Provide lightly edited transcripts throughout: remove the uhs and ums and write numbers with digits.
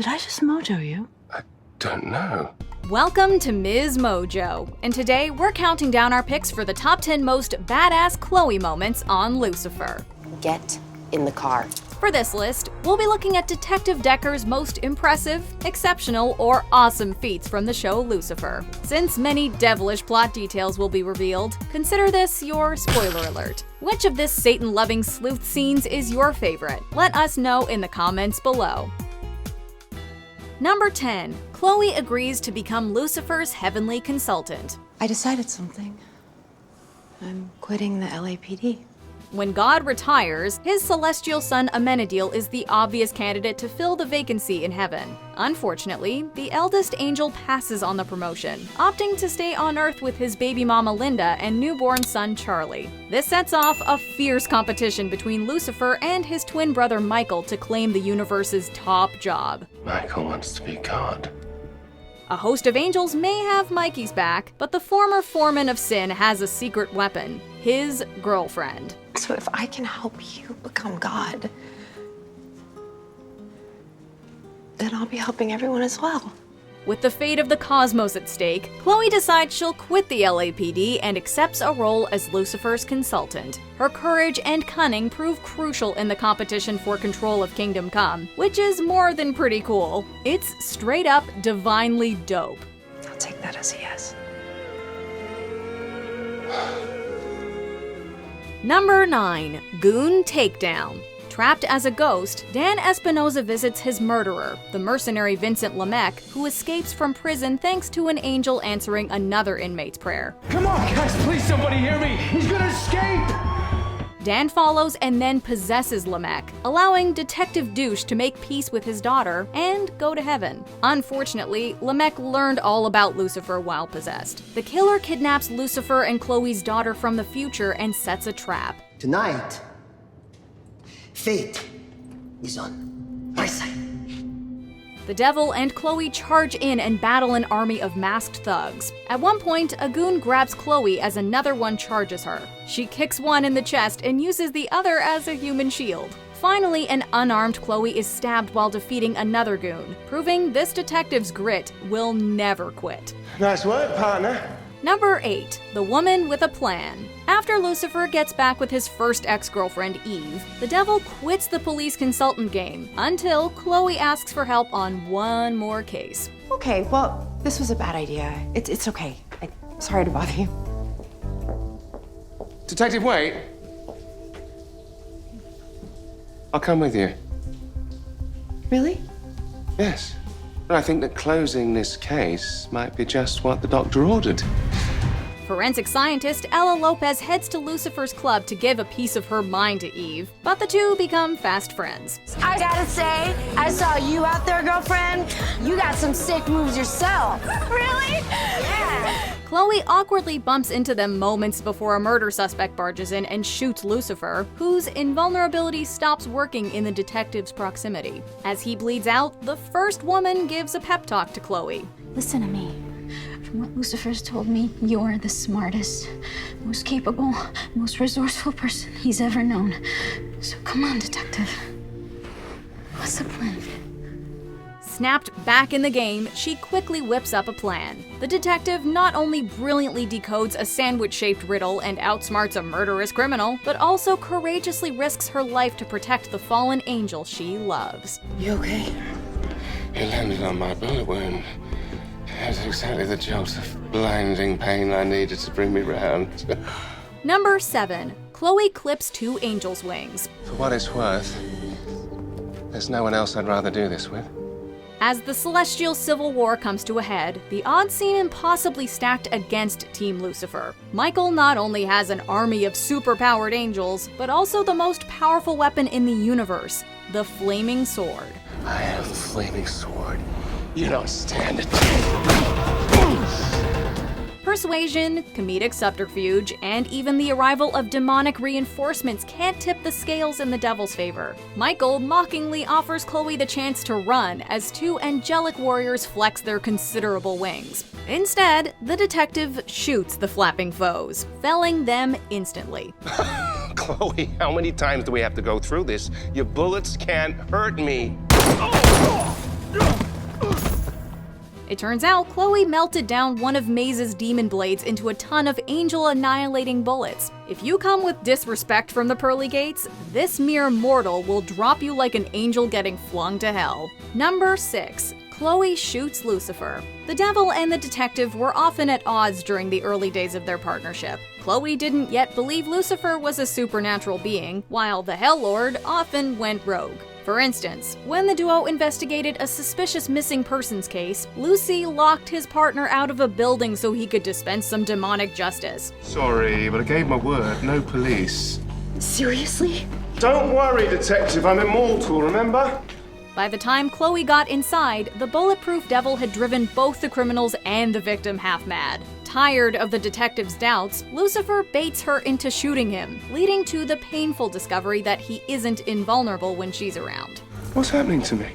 Did I just mojo you? I don't know. Welcome to MsMojo, and today we're counting down our picks for the top 10 most badass Chloe moments on Lucifer. Get in the car. For this list, we'll be looking at Detective Decker's most impressive, exceptional, or awesome feats from the show Lucifer. Since many devilish plot details will be revealed, consider this your spoiler alert. Which of this Satan-loving sleuth scenes is your favorite? Let us know in the comments below. Number 10. Chloe agrees to become Lucifer's heavenly consultant. I decided something. I'm quitting the LAPD. When God retires, his celestial son Amenadiel is the obvious candidate to fill the vacancy in heaven. Unfortunately, the eldest angel passes on the promotion, opting to stay on Earth with his baby mama Linda and newborn son Charlie. This sets off a fierce competition between Lucifer and his twin brother Michael to claim the universe's top job. Michael wants to be God. A host of angels may have Mikey's back, but the former foreman of sin has a secret weapon: his girlfriend. So if I can help you become God, then I'll be helping everyone as well. With the fate of the cosmos at stake, Chloe decides she'll quit the LAPD and accepts a role as Lucifer's consultant. Her courage and cunning prove crucial in the competition for control of Kingdom Come, which is more than pretty cool. It's straight up divinely dope. I'll take that as a yes. Number 9. Goon Takedown. Trapped as a ghost, Dan Espinosa visits his murderer, the mercenary Vincent Lamech, who escapes from prison thanks to an angel answering another inmate's prayer. Come on, guys, please somebody hear me! He's gonna escape! Dan follows and then possesses Lamech, allowing Detective Douche to make peace with his daughter and go to heaven. Unfortunately, Lamech learned all about Lucifer while possessed. The killer kidnaps Lucifer and Chloe's daughter from the future and sets a trap. Tonight, fate is on my side. The devil and Chloe charge in and battle an army of masked thugs. At one point, a goon grabs Chloe as another one charges her. She kicks one in the chest and uses the other as a human shield. Finally, an unarmed Chloe is stabbed while defeating another goon, proving this detective's grit will never quit. Nice work, partner. Number 8. The Woman with a Plan. After Lucifer gets back with his first ex-girlfriend, Eve, the devil quits the police consultant game until Chloe asks for help on one more case. Okay, well, this was a bad idea. It's okay. Sorry to bother you. Detective, wait. I'll come with you. Really? Yes. But I think that closing this case might be just what the doctor ordered. Forensic scientist Ella Lopez heads to Lucifer's club to give a piece of her mind to Eve, but the two become fast friends. I gotta say, I saw you out there, girlfriend. You got some sick moves yourself. Really? Yeah. Chloe awkwardly bumps into them moments before a murder suspect barges in and shoots Lucifer, whose invulnerability stops working in the detective's proximity. As he bleeds out, the first woman gives a pep talk to Chloe. Listen to me. From what Lucifer's told me, you're the smartest, most capable, most resourceful person he's ever known. So come on, detective. What's the plan? Snapped back in the game, she quickly whips up a plan. The detective not only brilliantly decodes a sandwich-shaped riddle and outsmarts a murderous criminal, but also courageously risks her life to protect the fallen angel she loves. You okay? It landed on my bullet wound. It was exactly the jolt of blinding pain I needed to bring me round. Number 7. Chloe clips 2 angels' wings. For what it's worth, there's no one else I'd rather do this with. As the celestial civil war comes to a head, the odds seem impossibly stacked against Team Lucifer. Michael not only has an army of superpowered angels, but also the most powerful weapon in the universe, the flaming sword. I have the flaming sword. You don't stand it. Persuasion, comedic subterfuge, and even the arrival of demonic reinforcements can't tip the scales in the devil's favor. Michael mockingly offers Chloe the chance to run as 2 angelic warriors flex their considerable wings. Instead, the detective shoots the flapping foes, felling them instantly. Chloe, how many times do we have to go through this? Your bullets can't hurt me. It turns out Chloe melted down one of Maze's demon blades into a ton of angel-annihilating bullets. If you come with disrespect from the pearly gates, this mere mortal will drop you like an angel getting flung to hell. Number 6. Chloe shoots Lucifer. The devil and the detective were often at odds during the early days of their partnership. Chloe didn't yet believe Lucifer was a supernatural being, while the Hell Lord often went rogue. For instance, when the duo investigated a suspicious missing persons case, Lucy locked his partner out of a building so he could dispense some demonic justice. Sorry, but I gave my word. No police. Seriously? Don't worry, detective. I'm immortal, remember? By the time Chloe got inside, the bulletproof devil had driven both the criminals and the victim half mad. Tired of the detective's doubts, Lucifer baits her into shooting him, leading to the painful discovery that he isn't invulnerable when she's around. What's happening to me?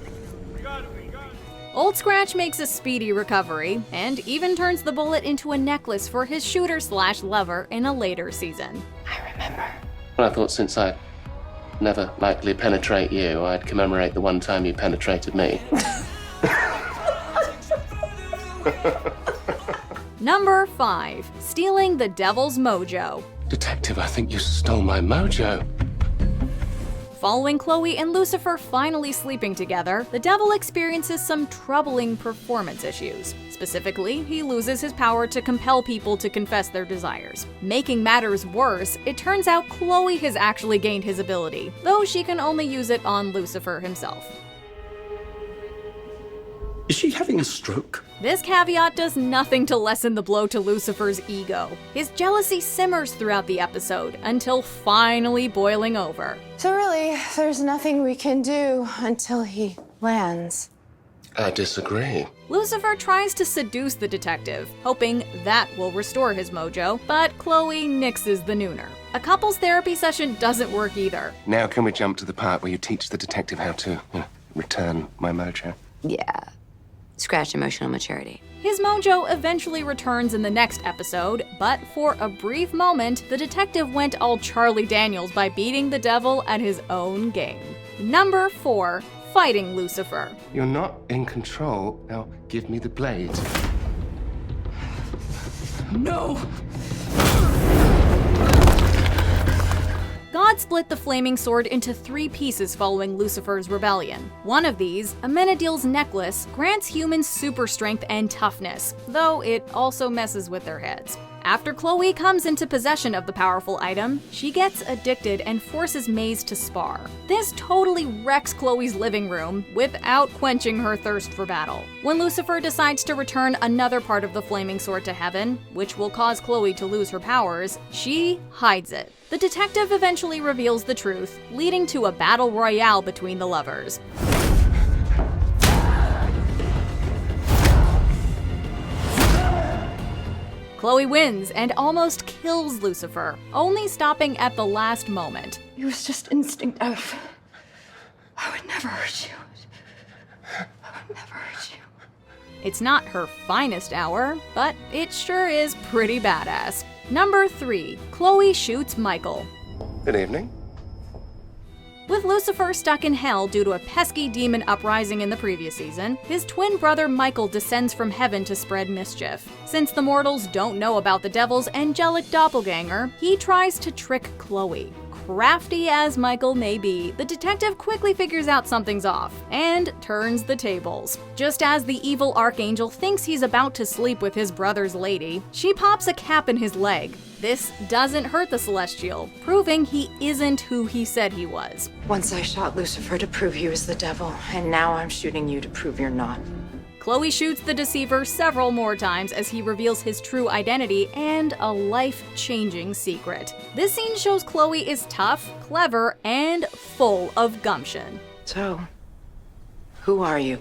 Old Scratch makes a speedy recovery, and even turns the bullet into a necklace for his shooter-slash-lover in a later season. I remember. Well, I thought since I'd never likely penetrate you, I'd commemorate the one time you penetrated me. Number 5. Stealing the Devil's Mojo. Detective, I think you stole my mojo. Following Chloe and Lucifer finally sleeping together, the devil experiences some troubling performance issues. Specifically, he loses his power to compel people to confess their desires. Making matters worse, it turns out Chloe has actually gained his ability, though she can only use it on Lucifer himself. Is she having a stroke? This caveat does nothing to lessen the blow to Lucifer's ego. His jealousy simmers throughout the episode, until finally boiling over. So really, there's nothing we can do until he lands. I disagree. Lucifer tries to seduce the detective, hoping that will restore his mojo, but Chloe nixes the nooner. A couples therapy session doesn't work either. Now can we jump to the part where you teach the detective how to, return my mojo? Yeah. Scratch emotional maturity. His mojo eventually returns in the next episode, but for a brief moment, the detective went all Charlie Daniels by beating the devil at his own game. Number 4. Fighting Lucifer. You're not in control. Now give me the blade. No! God split the flaming sword into 3 pieces following Lucifer's rebellion. One of these, Amenadiel's necklace, grants humans super strength and toughness, though it also messes with their heads. After Chloe comes into possession of the powerful item, she gets addicted and forces Maze to spar. This totally wrecks Chloe's living room without quenching her thirst for battle. When Lucifer decides to return another part of the flaming sword to heaven, which will cause Chloe to lose her powers, she hides it. The detective eventually reveals the truth, leading to a battle royale between the lovers. Chloe wins and almost kills Lucifer, only stopping at the last moment. It was just instinct. I would never hurt you. I would never hurt you. It's not her finest hour, but it sure is pretty badass. Number 3. Chloe shoots Michael. Good evening. With Lucifer stuck in hell due to a pesky demon uprising in the previous season, his twin brother Michael descends from heaven to spread mischief. Since the mortals don't know about the devil's angelic doppelganger, he tries to trick Chloe. Crafty as Michael may be, the detective quickly figures out something's off and turns the tables. Just as the evil archangel thinks he's about to sleep with his brother's lady, she pops a cap in his leg. This doesn't hurt the Celestial, proving he isn't who he said he was. Once I shot Lucifer to prove he was the devil, and now I'm shooting you to prove you're not. Chloe shoots the deceiver several more times as he reveals his true identity and a life-changing secret. This scene shows Chloe is tough, clever, and full of gumption. So, who are you?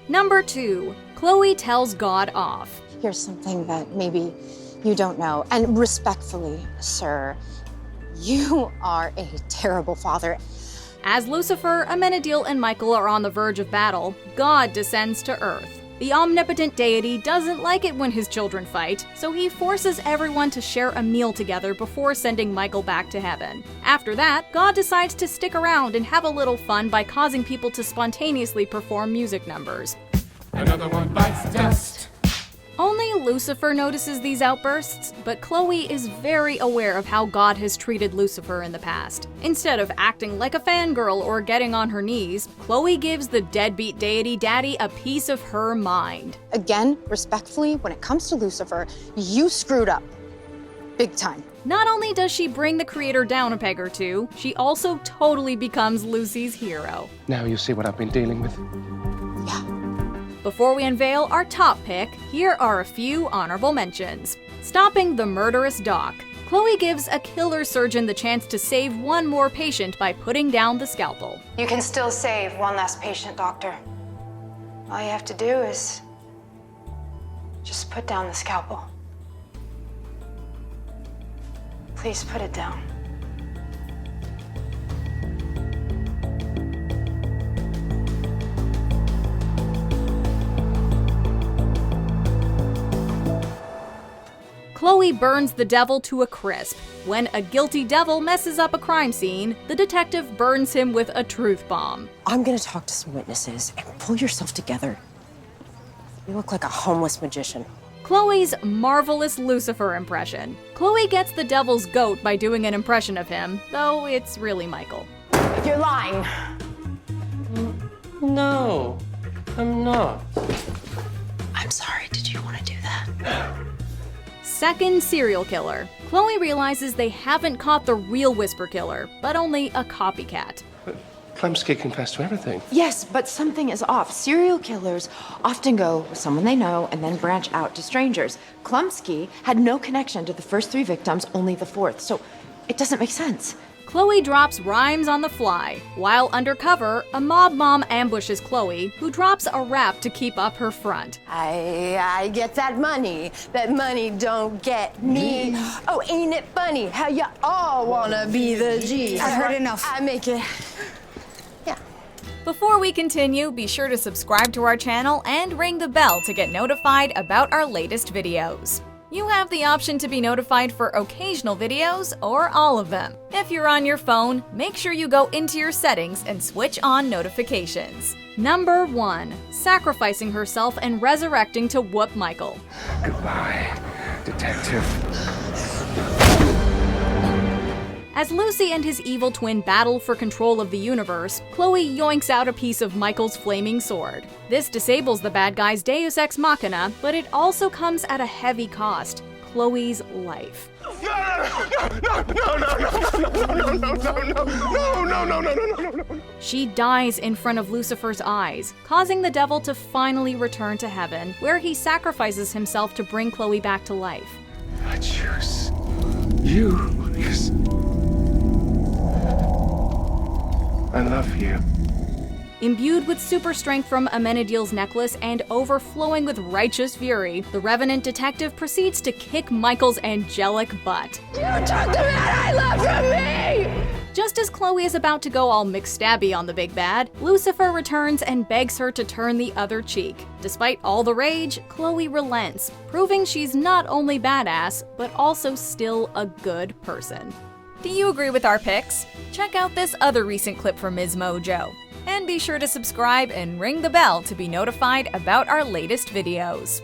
Number 2. Chloe tells God off. Here's something that maybe you don't know, and respectfully, sir, you are a terrible father. As Lucifer, Amenadiel, and Michael are on the verge of battle, God descends to Earth. The omnipotent deity doesn't like it when his children fight, so he forces everyone to share a meal together before sending Michael back to heaven. After that, God decides to stick around and have a little fun by causing people to spontaneously perform music numbers. Another one bites dust. Only Lucifer notices these outbursts, but Chloe is very aware of how God has treated Lucifer in the past. Instead of acting like a fangirl or getting on her knees, Chloe gives the deadbeat deity daddy a piece of her mind. Again, respectfully, when it comes to Lucifer, you screwed up. Big time. Not only does she bring the creator down a peg or two, she also totally becomes Lucy's hero. Now you see what I've been dealing with. Before we unveil our top pick, here are a few honorable mentions. Stopping the murderous doc. Chloe gives a killer surgeon the chance to save one more patient by putting down the scalpel. You can still save one last patient, Doctor. All you have to do is just put down the scalpel. Please put it down. Chloe burns the devil to a crisp. When a guilty devil messes up a crime scene, the detective burns him with a truth bomb. I'm gonna talk to some witnesses and pull yourself together. You look like a homeless magician. Chloe's marvelous Lucifer impression. Chloe gets the devil's goat by doing an impression of him, though it's really Michael. You're lying. No, I'm not. I'm sorry, did you want to do that? Second serial killer. Chloe realizes they haven't caught the real Whisper Killer, but only a copycat. But Klumsky confessed to everything. Yes, but something is off. Serial killers often go with someone they know and then branch out to strangers. Klumsky had no connection to the first 3 victims, only the 4th, so it doesn't make sense. Chloe drops rhymes on the fly. While undercover, a mob mom ambushes Chloe, who drops a rap to keep up her front. I get that money. That money don't get me. Oh, ain't it funny how you all wanna be the G? I've heard enough. I make it. Before we continue, be sure to subscribe to our channel and ring the bell to get notified about our latest videos. You have the option to be notified for occasional videos or all of them. If you're on your phone, make sure you go into your settings and switch on notifications. Number 1. Sacrificing herself and resurrecting to whoop Michael. Goodbye, detective. As Lucy and his evil twin battle for control of the universe, Chloe yoinks out a piece of Michael's flaming sword. This disables the bad guy's Deus Ex Machina, but it also comes at a heavy cost: Chloe's life. She dies in front of Lucifer's eyes, causing the devil to finally return to heaven, where he sacrifices himself to bring Chloe back to life. I choose you because I love you. Imbued with super strength from Amenadiel's necklace and overflowing with righteous fury, the Revenant detective proceeds to kick Michael's angelic butt. You took the man I love from me! Just as Chloe is about to go all McStabby on the big bad, Lucifer returns and begs her to turn the other cheek. Despite all the rage, Chloe relents, proving she's not only badass, but also still a good person. Do you agree with our picks? Check out this other recent clip from MsMojo. And be sure to subscribe and ring the bell to be notified about our latest videos.